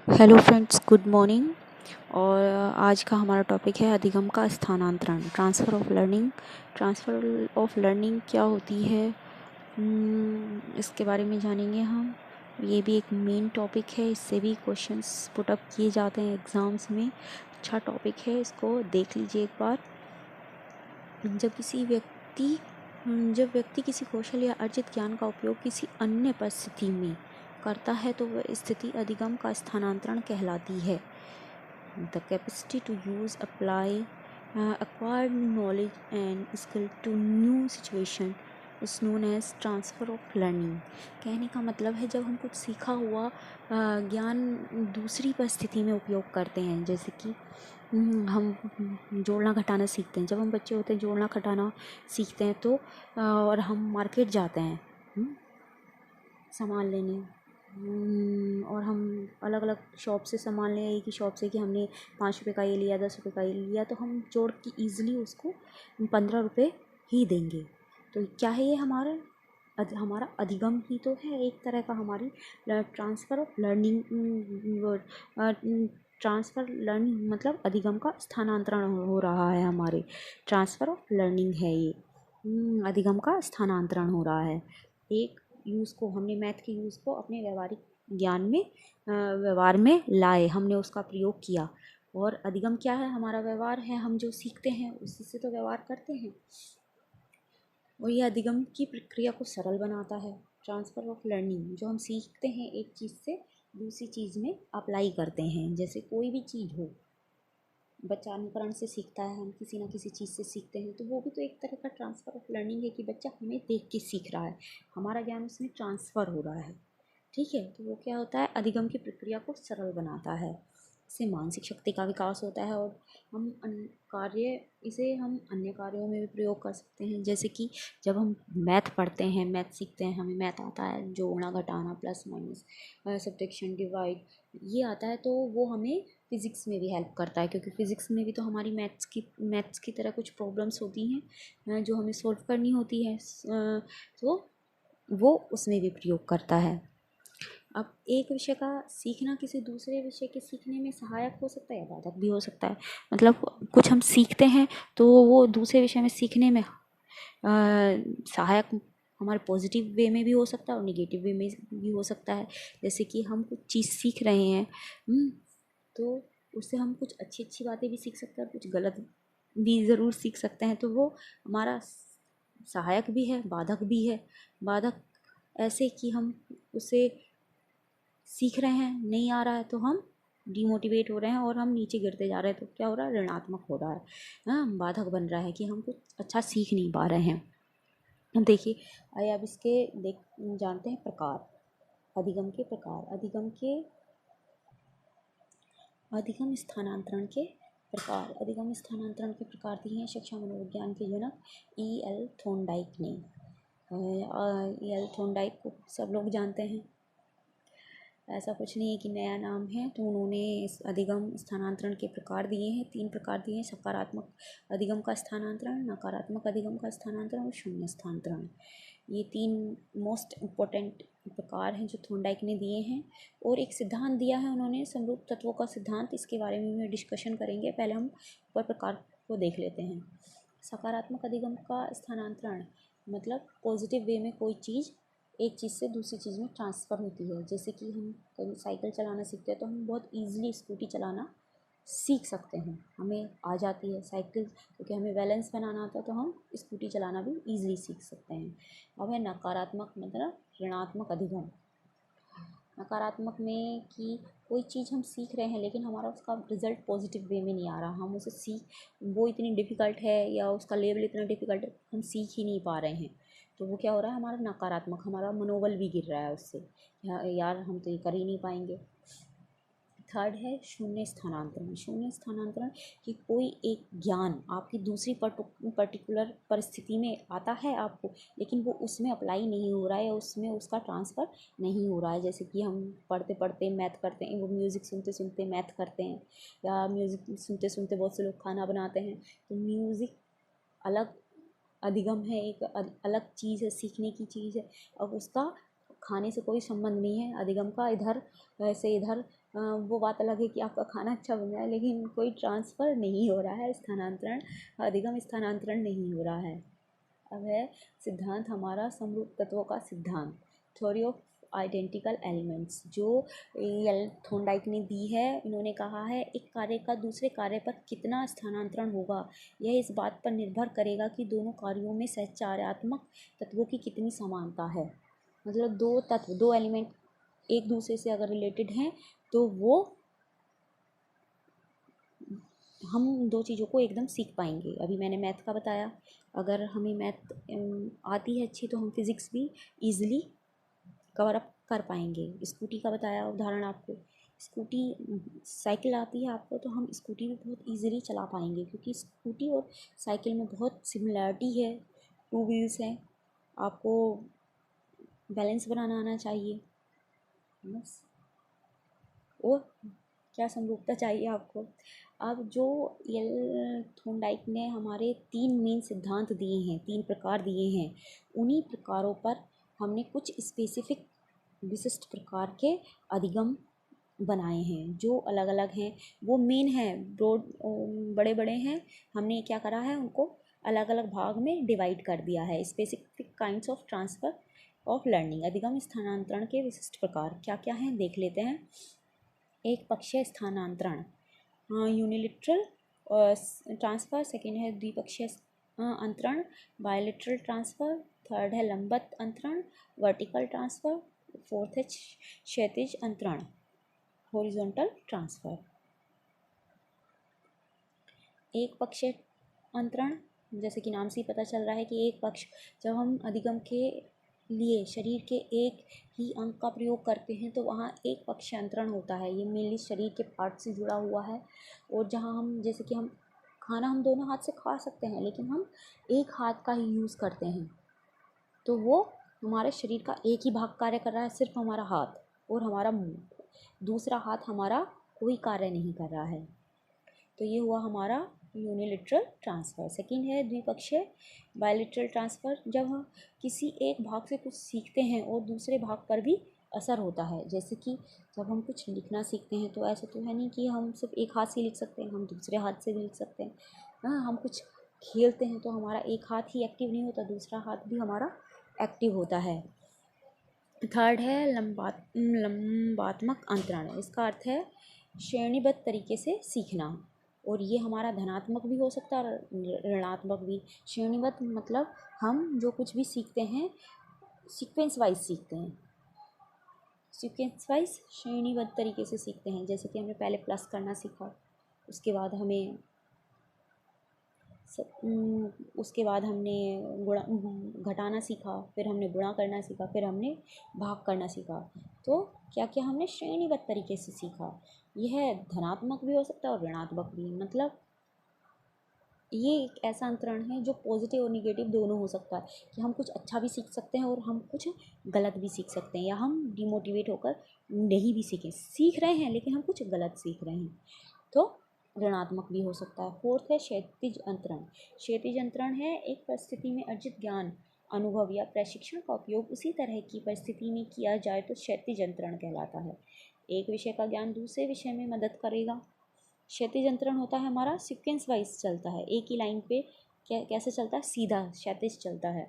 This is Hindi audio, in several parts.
Hello friends, good morning. और आज का हमारा टॉपिक है अधिगम का स्थानांतरण, ट्रांसफ़र ऑफ लर्निंग क्या होती है, इसके बारे में जानेंगे हम। ये भी एक मेन टॉपिक है, इससे भी क्वेश्चंस पुट अप किए जाते हैं एग्ज़ाम्स में। अच्छा टॉपिक है, इसको देख लीजिए एक बार। जब व्यक्ति किसी कौशल या अर्जित ज्ञान का उपयोग किसी अन्य परिस्थिति में करता है तो वह स्थिति अधिगम का स्थानांतरण कहलाती है। The capacity to use, apply, acquire new knowledge and skill to new situation is known as transfer of learning। कहने का मतलब है जब हम कुछ सीखा हुआ ज्ञान दूसरी परिस्थिति में उपयोग करते हैं, जैसे कि हम जोड़ना घटाना सीखते हैं। जब हम बच्चे होते हैं जोड़ना घटाना सीखते हैं तो और हम मार्केट जाते हैं सामान लेने, और हम अलग अलग शॉप से सामान ले, एक ही शॉप से कि हमने 5 रुपये का ये लिया, 10 रुपये का ये लिया, तो हम जोड़ के ईज़िली उसको 15 रुपये ही देंगे। तो क्या है ये हमारा अधिगम ही तो है, एक तरह का हमारी transfer of learning. Transfer learning मतलब अधिगम का स्थानांतरण हो रहा है, हमारे ट्रांसफ़र ऑफ लर्निंग है ये। अधिगम का स्थानांतरण हो रहा है। एक यूज़ को हमने मैथ के यूज़ को अपने व्यवहारिक ज्ञान में व्यवहार में लाए, हमने उसका प्रयोग किया। और अधिगम क्या है? हमारा व्यवहार है, हम जो सीखते हैं उसी से तो व्यवहार करते हैं, और यह अधिगम की प्रक्रिया को सरल बनाता है। ट्रांसफ़र ऑफ लर्निंग, जो हम सीखते हैं एक चीज़ से दूसरी चीज़ में अप्लाई करते हैं। जैसे कोई भी चीज़ हो, बच्चा अनुकरण से सीखता है, हम किसी ना किसी चीज़ से सीखते हैं, तो वो भी तो एक तरह का ट्रांसफ़र ऑफ लर्निंग है कि बच्चा हमें देख के सीख रहा है, हमारा ज्ञान उसमें ट्रांसफ़र हो रहा है। ठीक है, तो वो क्या होता है? अधिगम की प्रक्रिया को सरल बनाता है। इससे मानसिक शक्ति का विकास होता है, और इसे हम अन्य कार्यों में भी प्रयोग कर सकते हैं। जैसे कि जब हम मैथ पढ़ते हैं, मैथ सीखते हैं, हमें मैथ आता है, जोड़ना घटाना, प्लस माइनस, सब्ट्रैक्शन, डिवाइड, ये आता है, तो वो हमें फ़िज़िक्स में भी हेल्प करता है, क्योंकि फ़िज़िक्स में भी तो हमारी मैथ्स की तरह कुछ प्रॉब्लम्स होती हैं जो हमें सॉल्व करनी होती है, तो वो उसमें भी प्रयोग करता है। अब एक विषय का सीखना किसी दूसरे विषय के सीखने में सहायक हो सकता है या बाधक भी हो सकता है। मतलब कुछ हम सीखते हैं तो वो दूसरे विषय में सीखने में सहायक हमारे पॉजिटिव वे में भी हो सकता है और निगेटिव वे में भी हो सकता है। जैसे कि हम कुछ चीज़ सीख रहे हैं, तो उससे हम कुछ अच्छी अच्छी बातें भी सीख सकते हैं और कुछ गलत भी ज़रूर सीख सकते हैं, तो वो हमारा सहायक भी है, बाधक भी है। बाधक ऐसे कि हम उसे सीख रहे हैं, नहीं आ रहा है तो हम डिमोटिवेट हो रहे हैं और हम नीचे गिरते जा रहे हैं, तो क्या हो रहा है? ऋणात्मक हो रहा है। बाधक बन रहा है कि हम कुछ अच्छा सीख नहीं पा रहे हैं। अब देखिए, आइए अब इसके जानते हैं प्रकार, अधिगम के प्रकार। अधिगम स्थानांतरण के प्रकार। अधिगम स्थानांतरण के प्रकार दिए हैं शिक्षा मनोविज्ञान के जनक E.L. थॉर्नडाइक ने। E.L. थॉर्नडाइक को सब लोग जानते हैं, ऐसा कुछ नहीं है कि नया नाम है। तो उन्होंने इस अधिगम स्थानांतरण के प्रकार दिए हैं, 3 प्रकार दिए हैं: सकारात्मक अधिगम का स्थानांतरण, नकारात्मक अधिगम का स्थानांतरण और शून्य स्थानांतरण। ये 3 मोस्ट इम्पोर्टेंट प्रकार हैं जो थॉर्नडाइक ने दिए हैं। और एक सिद्धांत दिया है उन्होंने, समरूप तत्वों का सिद्धांत, इसके बारे में डिस्कशन करेंगे। पहले हम पर प्रकार को देख लेते हैं। सकारात्मक अधिगम का स्थानांतरण मतलब पॉजिटिव वे में कोई चीज़ एक चीज़ से दूसरी चीज़ में ट्रांसफ़र होती है। जैसे कि हम कभी साइकिल चलाना सीखते हैं तो हम बहुत ईज़िली स्कूटी चलाना सीख सकते हैं, हमें आ जाती है साइकिल, क्योंकि हमें बैलेंस बनाना आता है, तो हम स्कूटी चलाना भी ईज़िली सीख सकते हैं। अब है नकारात्मक मतलब ऋणात्मक अधिगम। नकारात्मक में कि कोई चीज़ हम सीख रहे हैं लेकिन हमारा उसका रिज़ल्ट पॉजिटिव वे में नहीं आ रहा, हम उसे वो इतनी डिफ़िकल्ट है या उसका लेवल इतना डिफ़िकल्ट है, हम सीख ही नहीं पा रहे हैं, तो वो क्या हो रहा है? हमारा नकारात्मक, हमारा मनोबल भी गिर रहा है उससे, यार हम तो ये कर ही नहीं पाएंगे। थर्ड है शून्य स्थानांतरण। शून्य स्थानांतरण कि कोई एक ज्ञान आपकी दूसरी पर्टिकुलर परिस्थिति में आता है आपको, लेकिन वो उसमें अप्लाई नहीं हो रहा है या उसमें उसका ट्रांसफ़र नहीं हो रहा है। जैसे कि हम पढ़ते पढ़ते मैथ करते हैं, वो म्यूज़िक सुनते सुनते मैथ करते हैं, या म्यूज़िक सुनते सुनते बहुत से लोग खाना बनाते हैं। तो म्यूज़िक अलग अधिगम है, एक अलग चीज़ है, सीखने की चीज़ है। अब उसका खाने से कोई संबंध नहीं है अधिगम का। इधर से इधर वो बात अलग है कि आपका खाना अच्छा बन जाए, लेकिन कोई ट्रांसफ़र नहीं हो रहा है, स्थानांतरण, अधिगम स्थानांतरण नहीं हो रहा है। अब है सिद्धांत हमारा समरूप तत्वों का सिद्धांत, थ्योरी ऑफ आइडेंटिकल एलिमेंट्स, जो यल थॉर्नडाइक ने दी है। इन्होंने कहा है एक कार्य का दूसरे कार्य पर कितना स्थानांतरण होगा, यह इस बात पर निर्भर करेगा कि दोनों कार्यों में सहचार्यात्मक तत्वों की कितनी समानता है। मतलब दो तत्व, दो एलिमेंट एक दूसरे से अगर रिलेटेड हैं तो वो हम दो चीज़ों को एकदम सीख पाएंगे। अभी मैंने मैथ का बताया, अगर हमें मैथ आती है अच्छी तो हम फिज़िक्स भी ईज़िली कवर अप कर पाएंगे। स्कूटी का बताया उदाहरण आपको, स्कूटी साइकिल आती है आपको तो हम स्कूटी भी बहुत ईज़िली चला पाएंगे, क्योंकि स्कूटी और साइकिल में बहुत सिमिलैरिटी है, टू व्हील्स हैं, आपको बैलेंस बनाना आना चाहिए बस, और क्या समरूपता चाहिए आपको। अब जो यल थॉर्नडाइक ने हमारे 3 मेन सिद्धांत दिए हैं, 3 प्रकार दिए हैं, उन्हीं प्रकारों पर हमने कुछ स्पेसिफिक विशिष्ट प्रकार के अधिगम बनाए हैं जो अलग अलग हैं। वो मेन हैं, ब्रॉड बड़े बड़े हैं, हमने क्या करा है उनको अलग अलग भाग में डिवाइड कर दिया है। Specific kinds of transfer of learning, अधिगम स्थानांतरण के विशिष्ट प्रकार क्या क्या हैं देख लेते हैं। एक पक्षीय स्थानांतरण, यूनिलिटरल ट्रांसफ़र। सेकेंड है द्विपक्षीय अंतरण, बायलिटरल ट्रांसफ़र। थर्ड है लंबवत अंतरण, वर्टिकल ट्रांसफ़र। फोर्थ है क्षैतिज अंतरण, हॉरिजॉन्टल ट्रांसफ़र। एक पक्षीय अंतरण, जैसे कि नाम से ही पता चल रहा है कि एक पक्ष, जब हम अधिगम के लिए शरीर के एक ही अंग का प्रयोग करते हैं तो वहाँ एक पक्षीय अंतरण होता है। ये मेनली शरीर के पार्ट से जुड़ा हुआ है, और जहाँ हम जैसे कि हम खाना हम दोनों हाथ से खा सकते हैं, लेकिन हम एक हाथ का ही यूज़ करते हैं, तो वो हमारे शरीर का एक ही भाग कार्य कर रहा है, सिर्फ हमारा हाथ, और हमारा मुँह, दूसरा हाथ हमारा कोई कार्य नहीं कर रहा है। तो ये हुआ हमारा यूनिलिटरल ट्रांसफ़र। सेकंड है द्विपक्षीय बायलिटरल ट्रांसफ़र, जब हम किसी एक भाग से कुछ सीखते हैं और दूसरे भाग पर भी असर होता है। जैसे कि जब हम कुछ लिखना सीखते हैं तो ऐसा तो है नहीं कि हम सिर्फ एक हाथ से लिख सकते हैं, हम दूसरे हाथ से भी लिख सकते हैं। हाँ, हम कुछ खेलते हैं तो हमारा एक हाथ ही एक्टिव नहीं होता, दूसरा हाथ भी हमारा एक्टिव होता है। थर्ड है लंबात्मक अंतरण, इसका अर्थ है श्रेणीबद्ध तरीके से सीखना, और ये हमारा धनात्मक भी हो सकता है और ऋणात्मक भी। श्रेणीबद्ध मतलब हम जो कुछ भी सीखते हैं सीक्वेंस वाइज सीखते हैं, सीक्वेंस वाइज श्रेणीबद्ध तरीके से सीखते हैं। जैसे कि हमने पहले प्लस करना सीखा, उसके बाद हमें उसके बाद हमने गुणा घटाना सीखा, फिर हमने गुणा करना सीखा, फिर हमने भाग करना सीखा। तो क्या क्या हमने श्रेणीबद्ध तरीके से सीखा। यह धनात्मक भी हो सकता है और ऋणात्मक भी। मतलब ये एक ऐसा अंतरण है जो पॉजिटिव और निगेटिव दोनों हो सकता है, कि हम कुछ अच्छा भी सीख सकते हैं और हम कुछ गलत भी सीख सकते हैं, या हम डिमोटिवेट होकर नहीं भी सीख रहे हैं लेकिन हम कुछ गलत सीख रहे हैं, तो ऋणात्मक भी हो सकता है। फोर्थ है क्षैतिज अंतरण। क्षैतिज अंतरण है एक परिस्थिति में अर्जित ज्ञान, अनुभव या प्रशिक्षण का उपयोग उसी तरह की परिस्थिति में किया जाए तो क्षैतिज अंतरण कहलाता है। एक विषय का ज्ञान दूसरे विषय में मदद करेगा। क्षैतिज अंतरण होता है हमारा सीक्वेंस वाइज चलता है, एक ही लाइन पे कैसे चलता है, सीधा क्षैतिज चलता है।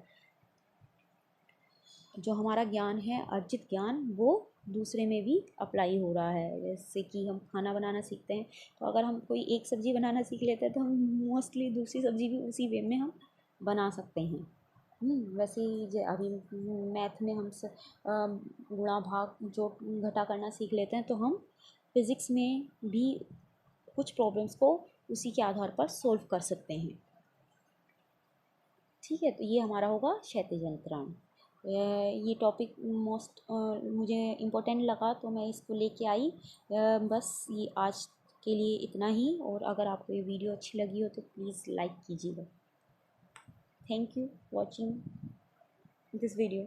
जो हमारा ज्ञान है, अर्जित ज्ञान, वो दूसरे में भी अप्लाई हो रहा है। जैसे कि हम खाना बनाना सीखते हैं, तो अगर हम कोई एक सब्ज़ी बनाना सीख लेते हैं तो हम मोस्टली दूसरी सब्ज़ी भी उसी वे में हम बना सकते हैं। वैसे ही अभी मैथ में हम गुणा भाग जो घटा करना सीख लेते हैं, तो हम फिज़िक्स में भी कुछ प्रॉब्लम्स को उसी के आधार पर सॉल्व कर सकते हैं। ठीक है, तो ये हमारा होगा क्षैतिज अंतरण। ये टॉपिक मुझे इम्पोर्टेंट लगा तो मैं इसको लेके आई। बस ये आज के लिए इतना ही, और अगर आपको ये वीडियो अच्छी लगी हो तो प्लीज़ लाइक कीजिएगा। Thank you watching this video.